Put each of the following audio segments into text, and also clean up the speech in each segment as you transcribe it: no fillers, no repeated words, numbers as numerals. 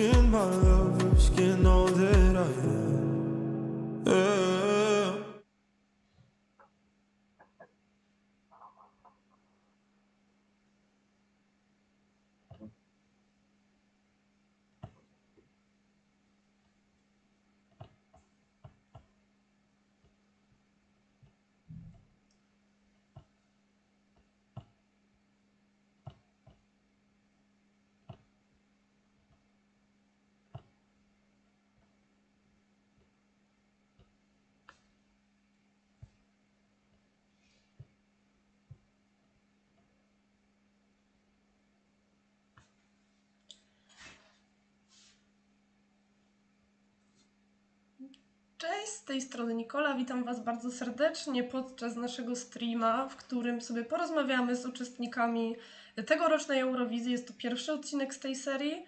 skin, my love, your skin, all that I am. Cześć, z tej strony Nikola, witam Was bardzo serdecznie podczas naszego streama, w którym sobie porozmawiamy z uczestnikami tegorocznej Eurowizji. Jest to pierwszy odcinek z tej serii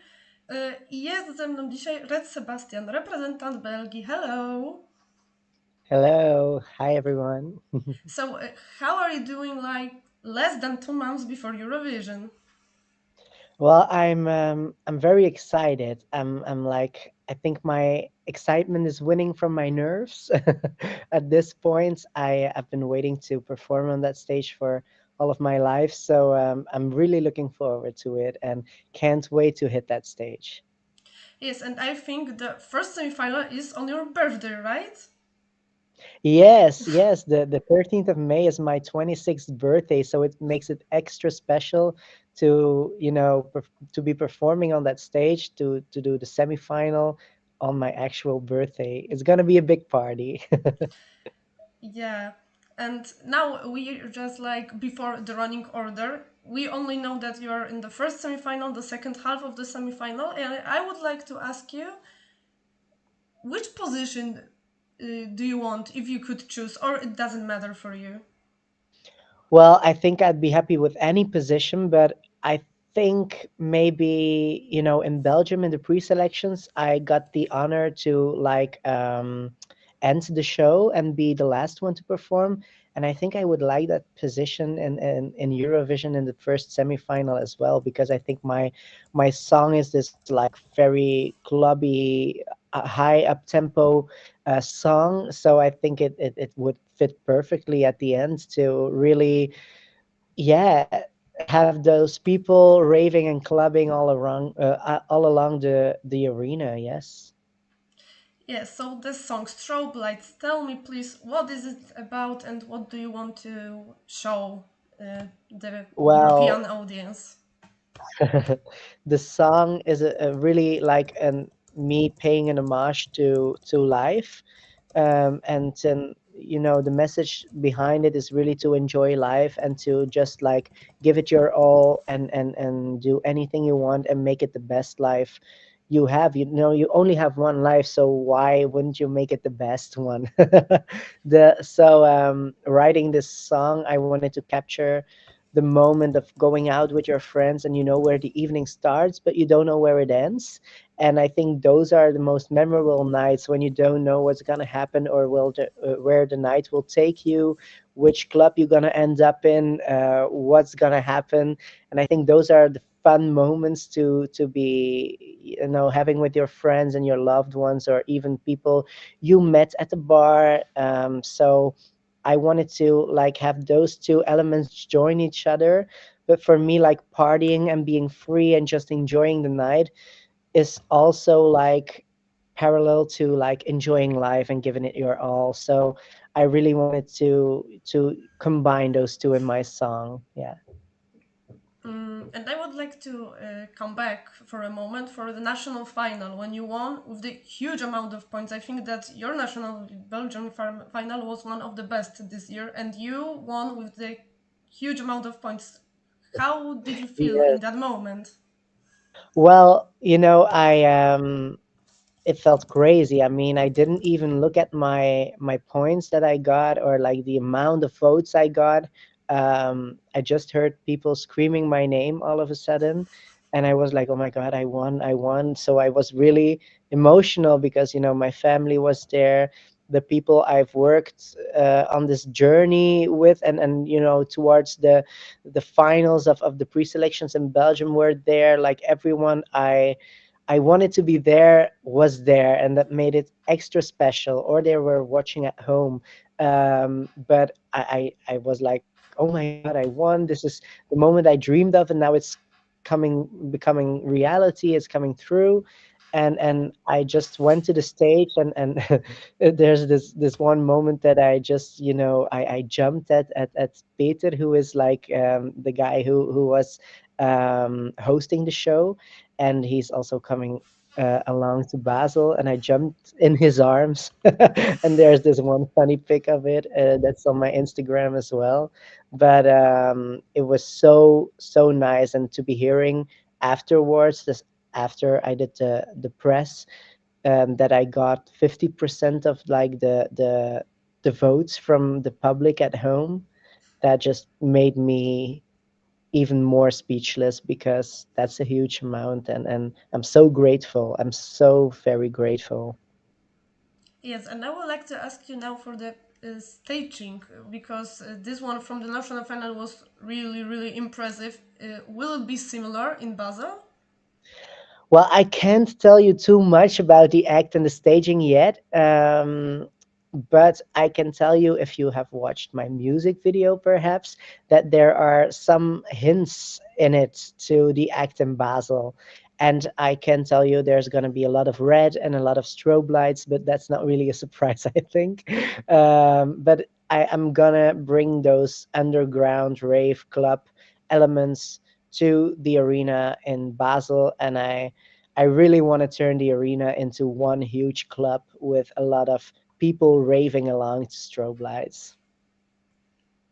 i jest ze mną dzisiaj Sebastian, reprezentant Belgii. Hello! Hello, hi everyone. So, how are you doing like less than 2 months before Eurovision? Well, I'm very excited. I'm like, I think my excitement is winning from my nerves. At this point, I've been waiting to perform on that stage for all of my life, so I'm really looking forward to it and can't wait to hit that stage. Yes, and I think the first semi-final is on your birthday, right? Yes, the 13th of May is my 26th birthday, so it makes it extra special to, to be performing on that stage, to do the semifinal on my actual birthday. It's gonna be a big party. Yeah, and now we just like before the running order, we only know that you are in the first semifinal, the second half of the semifinal, and I would like to ask you, which position do you want if you could choose, or it doesn't matter for you? Well, I think I'd be happy with any position, but I think maybe, in Belgium in the pre-selections, I got the honor to end the show and be the last one to perform. And I think I would like that position in Eurovision in the first semifinal as well, because I think my song is this like very clubby, high up tempo song. So I think it would fit perfectly at the end to really, yeah, have those people raving and clubbing all along the arena. Yes. Yeah, so the song Strobe Lights, tell me please, what is it about and what do you want to show the Well, European audience? the song is a really like an me paying an homage to life, and the message behind it is really to enjoy life and to just like give it your all and do anything you want and make it the best life you have. You only have one life, so why wouldn't you make it the best one? Writing this song, I wanted to capture the moment of going out with your friends, and you know where the evening starts but you don't know where it ends. And I think those are the most memorable nights, when you don't know what's going to happen, or where the night will take you, which club you're going to end up in, what's going to happen. And I think those are the fun moments to be, having with your friends and your loved ones, or even people you met at the bar. So I wanted to like have those two elements join each other. But for me, like partying and being free and just enjoying the night is also like parallel to like enjoying life and giving it your all. So I really wanted to combine those two in my song. Yeah. And I would like to come back for a moment for the national final when you won with the huge amount of points. I think that your national Belgian final was one of the best this year, and you won with the huge amount of points. How did you feel Yeah. in that moment? Well, it felt crazy. I mean, I didn't even look at my points that I got, or like the amount of votes I got. I just heard people screaming my name all of a sudden, and I was like, "Oh my God, I won! I won!" So I was really emotional because my family was there, the people I've worked on this journey with, and towards the finals of the pre-selections in Belgium were there. Like everyone I wanted to be there was there, and that made it extra special. Or they were watching at home, but I was like, oh my god, I won! This is the moment I dreamed of, and now it's becoming reality. It's coming through, and I just went to the stage, and there's this one moment that I just, I jumped at Peter, who is like the guy who was hosting the show, and he's also coming along to Basel, and I jumped in his arms. And there's this one funny pic of it that's on my Instagram as well. But it was so nice, and to be hearing afterwards, this after I did the press, that I got 50% of like the votes from the public at home. That just made me even more speechless, because that's a huge amount, and I'm so grateful. I'm so very grateful. Yes, and I would like to ask you now for the staging, because this one from the national final was really impressive. Will it be similar in Basel? Well, I can't tell you too much about the act and the staging yet, but I can tell you, if you have watched my music video, perhaps, that there are some hints in it to the act in Basel. And I can tell you there's going to be a lot of red and a lot of strobe lights, but that's not really a surprise, I think. But I am going to bring those underground rave club elements to the arena in Basel, and I really want to turn the arena into one huge club with a lot of people raving along to strobe lights.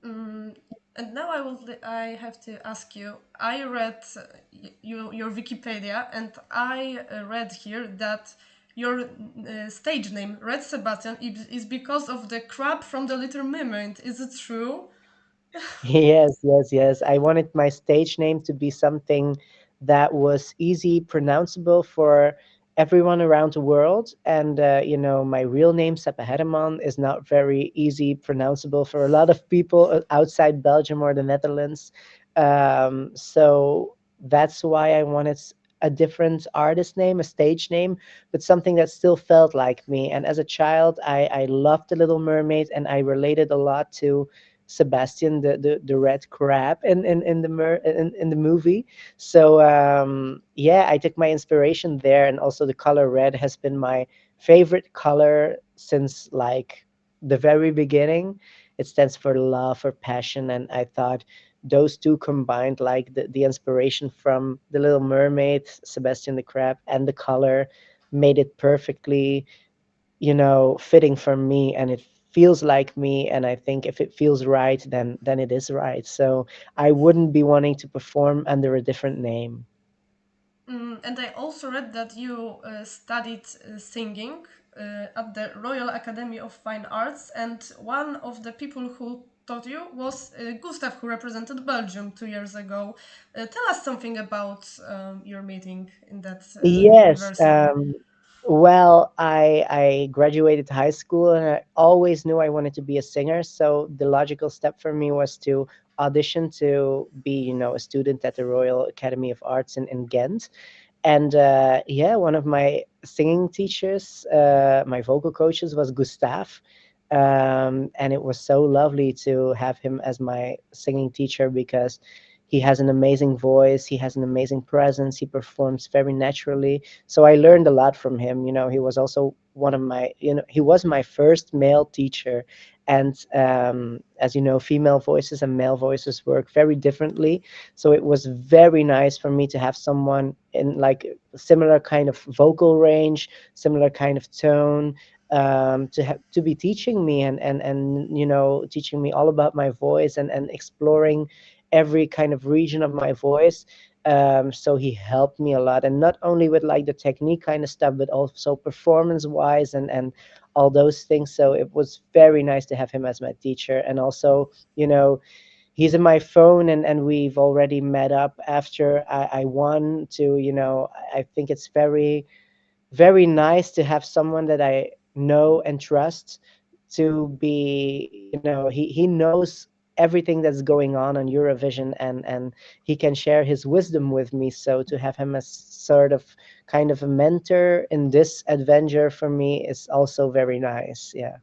Mm, and now I have to ask you. I read your Wikipedia, and I read here that your stage name, Red Sebastian, is because of the crab from the Little Mermaid. Is it true? Yes, yes, yes. I wanted my stage name to be something that was easy pronounceable for everyone around the world. And, my real name, Seppe Herman, is not very easy pronounceable for a lot of people outside Belgium or the Netherlands. So that's why I wanted a different artist name, a stage name, but something that still felt like me. And as a child, I loved The Little Mermaid, and I related a lot to Sebastian, the red crab in the movie. So yeah, I took my inspiration there, and also the color red has been my favorite color since like the very beginning. It stands for love, for passion, and I thought those two combined, like the inspiration from The Little Mermaid, Sebastian the crab, and the color, made it perfectly, fitting for me, and it feels like me. And I think if it feels right, then it is right. So I wouldn't be wanting to perform under a different name. And I also read that you studied singing at the Royal Academy of Fine Arts, and one of the people who taught you was Gustav, who represented Belgium 2 years ago. Tell us something about your meeting in that Yes. university. Well, I graduated high school, and I always knew I wanted to be a singer. So the logical step for me was to audition to be, a student at the Royal Academy of Arts in Ghent. And yeah, one of my singing teachers, my vocal coaches, was Gustav. And it was so lovely to have him as my singing teacher, because he has an amazing voice, he has an amazing presence, he performs very naturally. So I learned a lot from him. He was also one of my, he was my first male teacher. And as you know, female voices and male voices work very differently. So it was very nice for me to have someone in like a similar kind of vocal range, similar kind of tone, to be teaching me, and teaching me all about my voice, and exploring every kind of region of my voice. So he helped me a lot, and not only with like the technique kind of stuff, but also performance wise, and all those things. So it was very nice to have him as my teacher. And also, he's in my phone, and we've already met up after I won to, I think it's very nice to have someone that I know and trust, to be, he knows everything that's going on Eurovision, and he can share his wisdom with me. So to have him as sort of kind of a mentor in this adventure for me is also very nice. Yeah.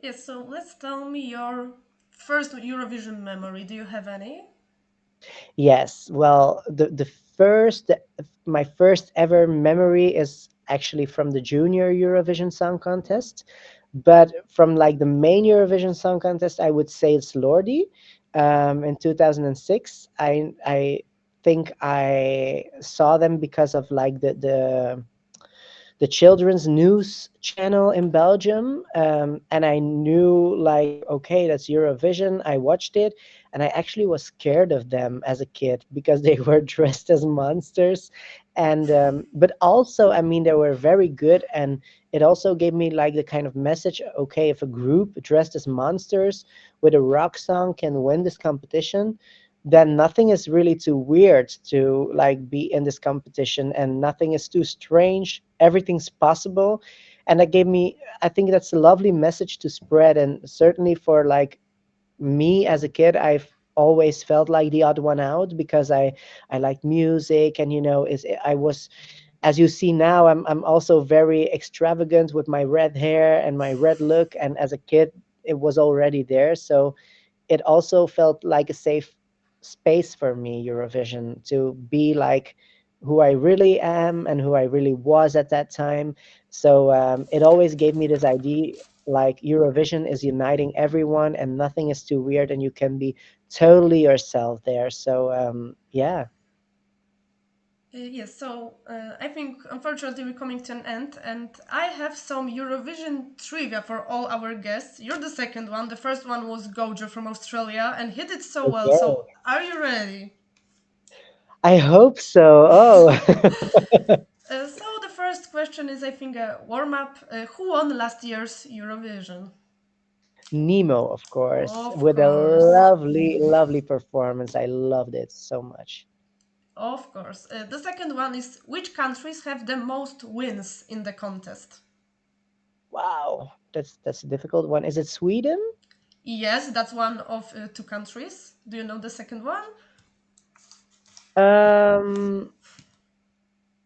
Yes, so let's tell me your first Eurovision memory. Do you have any? Yes. Well, my first ever memory is actually from the Junior Eurovision Song Contest, but from like the main Eurovision Song Contest, I would say it's Lordi. In 2006, I think I saw them because of like the children's news channel in Belgium. And I knew like, okay, that's Eurovision. I watched it, and I actually was scared of them as a kid because they were dressed as monsters. And but also, I mean, they were very good, and it also gave me like the kind of message, okay, if a group dressed as monsters with a rock song can win this competition, then nothing is really too weird to like be in this competition, and nothing is too strange. Everything's possible. And that gave me, I think that's a lovely message to spread. And certainly for like me as a kid, I've always felt like the odd one out because I like music, and is I was, as you see now, I'm also very extravagant with my red hair and my red look, and as a kid it was already there. So it also felt like a safe space for me, Eurovision, to be like who I really am and who I really was at that time. So it always gave me this idea like Eurovision is uniting everyone, and nothing is too weird, and you can be totally yourself there. So yeah. Yes, so I think unfortunately we're coming to an end, and I have some Eurovision trivia for all our guests. You're the second one. The first one was Gojo from Australia, and he did so well. Okay. So are you ready? I hope so. Oh. So the first question is, I think, a warm up. Who won last year's Eurovision? Nemo, of course, Of with a course. lovely, lovely performance. I loved it so much. Of course. The second one is, which countries have the most wins in the contest? Wow, that's a difficult one. Is it Sweden? Yes, that's one of two countries. Do you know the second one? Um,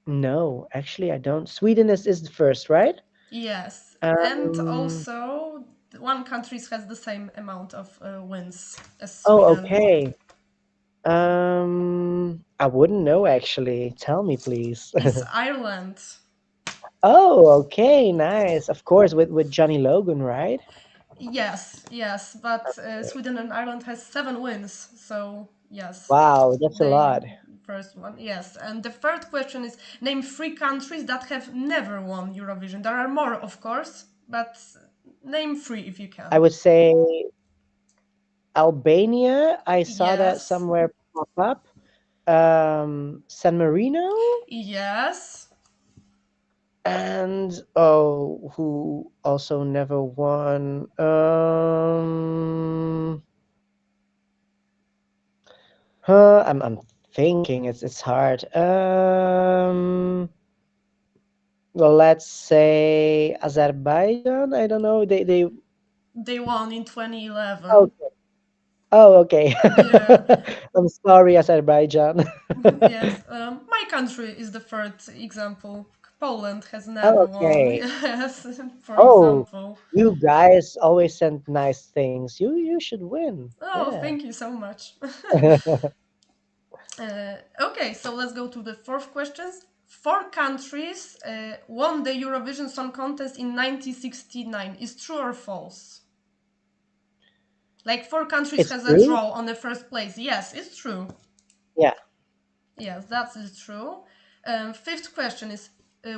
no, actually, I don't. Sweden is the first, right? Yes. And Um, also, one country has the same amount of wins as oh, Sweden. okay. I wouldn't know actually. Tell me, please. It's Ireland. Oh, okay, nice. Of course, with Johnny Logan, right? Yes, yes, but Sweden and Ireland has 7 wins, so yes, Wow, that's a they lot. first one. Yes, and the third question is, name 3 countries that have never won Eurovision. There are more, of course, but name 3 if you I can. would say Albania. I saw that Yes, somewhere pop up. San Marino. yes. And oh, who also never won? I'm thinking it's hard. Well, let's say Azerbaijan. I don't know. They. They won in 2011. Okay. Oh, okay. Yeah. I'm sorry, Azerbaijan. Yes, my country is the third example. Poland has Oh, never won. okay. Yes, for Oh, example. you guys always send nice things. You should win. Oh, Yeah. thank you so much. Okay, so let's go to the fourth questions. 4 countries won the Eurovision Song Contest in 1969. Is true or false? Like 4 countries It's has a true. draw on the first place. Yes, it's true. Yeah. Yes, that is true. Fifth question is,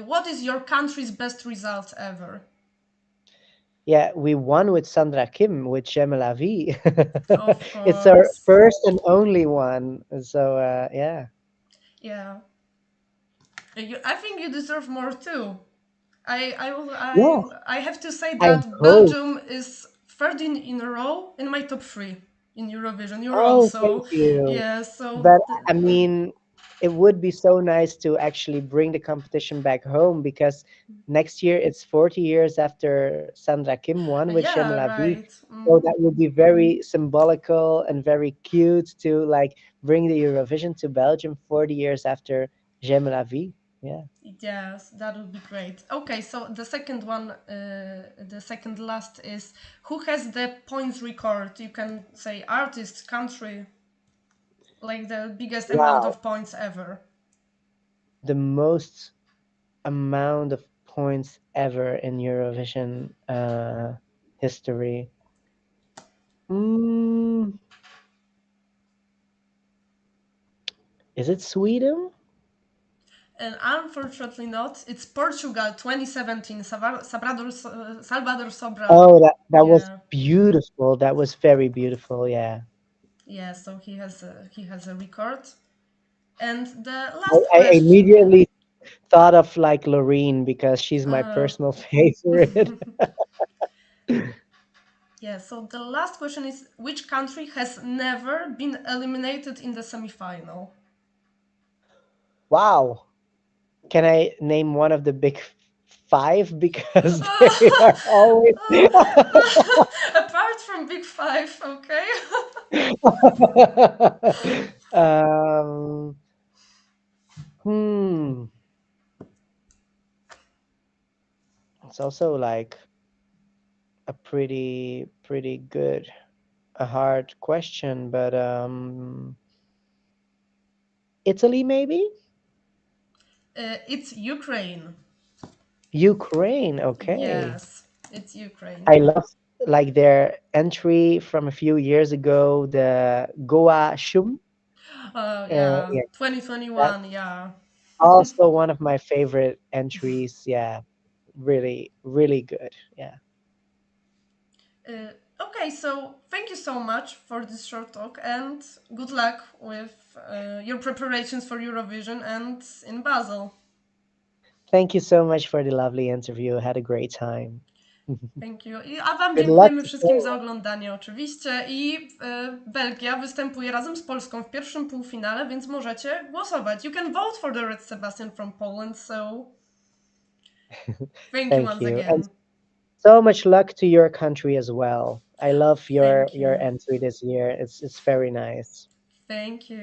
what is your country's best result ever? Yeah, we won with Sandra Kim with J'aime la vie. Of It's our course. first and only one. So yeah. Yeah. I think you deserve more too. Yeah, I have to say I that hope. Belgium is third in a row in my top 3 in Eurovision. You're Oh, thank also, you. yeah. So But I mean, it would be so nice to actually bring the competition back home, because next year it's 40 years after Sandra Kim won with J'aime Yeah, la vie. right. So that would be very symbolical and very cute to like bring the Eurovision to Belgium 40 years after J'aime la vie. Yeah. Yes, that would be great. Okay, so the second one, the second last is who has the points record? You can say artist, country, like the biggest amount Wow. of points ever. The most amount of points ever in Eurovision history. Mm, is it Sweden? And unfortunately not. It's Portugal 2017, Salvador Sobral. Oh, that was Yeah. beautiful. That was very beautiful. Yeah. Yeah, so he has a record. And the I, last I question. immediately thought of like Loreen because she's my Uh, personal favorite. Yeah, so the last question is which country has never been eliminated in the semi-final? Wow. Can I name one of the big five? Because they are always. Apart from Big Five, okay? um, hmm. It's also like a pretty good, a hard question, but Italy maybe? It's Ukraine. Ukraine, okay. Yes, it's Ukraine. I love like their entry from a few years ago, the Goa Shum. Yeah, Yeah, that's 2021, yeah. also one of my favorite entries. Yeah, really good. Yeah. Okay, so thank you so much for this short talk and good luck with your preparations for Eurovision and in Basel. Thank you so much for the lovely interview. Had a great time. Thank you. A Wam Good luck dziękujemy to wszystkim za Poland. oglądanie oczywiście i Belgia występuje razem z Polską w pierwszym półfinale, więc możecie głosować. You can vote for the Red Sebastian from Poland, so thank you Thank once you. And again. so much luck to your country as well. I love Thank your you. entry this year. It's very nice. Thank you.